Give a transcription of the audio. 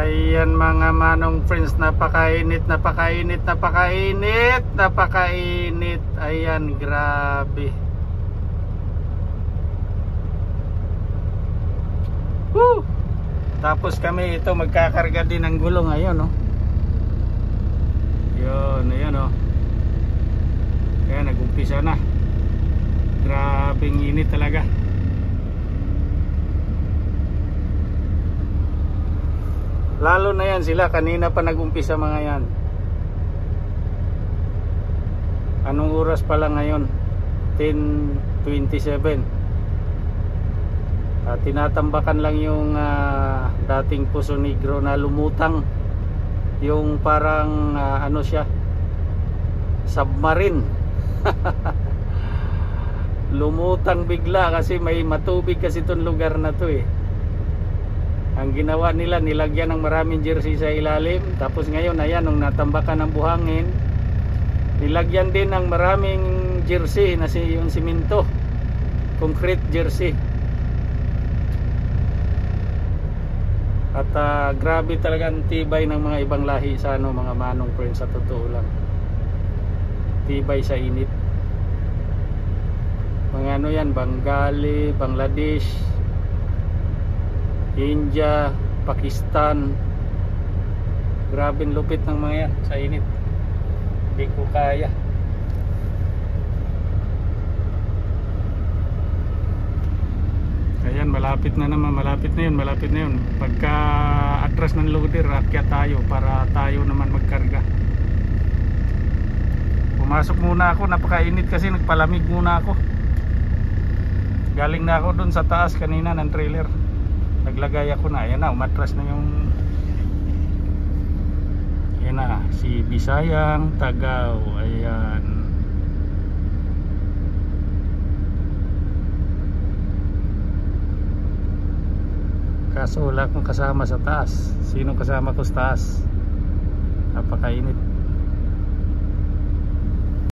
Ayan mga manong friends, napakainit, napakainit, napakainit, napakainit. Ayan, grabe. Woo! Tapos kami ito magkakarga din ng gulong ngayon, no? Yun, ayan, no? Ayan, nag-umpisa na. Grabing init talaga. Lalo na yan sila, kanina pa nag-umpisa mga yan. Anong oras pa lang ngayon? 10:27. Tinatambakan lang yung dating Poso Negro na lumutang. Yung parang ano siya, submarine. Lumutang bigla kasi may matubig kasi itong lugar na to eh. Ang ginawa nila, nilagyan ng maraming jersey sa ilalim. Tapos ngayon, ayan, nung natambakan ng buhangin, nilagyan din ng maraming jersey na yung simento, concrete jersey. At grabe talaga ang tibay ng mga ibang lahi sa ano, mga manong friends, sa totoo lang. Tibay sa init. Mga ano yan, Bengali, Bangladesh, India, Pakistan. Grabe lupit ng mga yan sa init. Hindi ko kaya. Ayan, malapit na naman, malapit na yun, malapit na yun. Pagka atras ng loader, akyat tayo para tayo naman magkarga. Pumasok muna ako, napakainit kasi nagpalamig muna ako. Galing na ako dun sa taas kanina ng trailer. Naglagay ako na, ayan na, umatras na yung, ayan na, si Bisayang Tagaw, ayan. Kaso wala akong kasama sa taas. Sino kasama ko sa taas? Napakainit.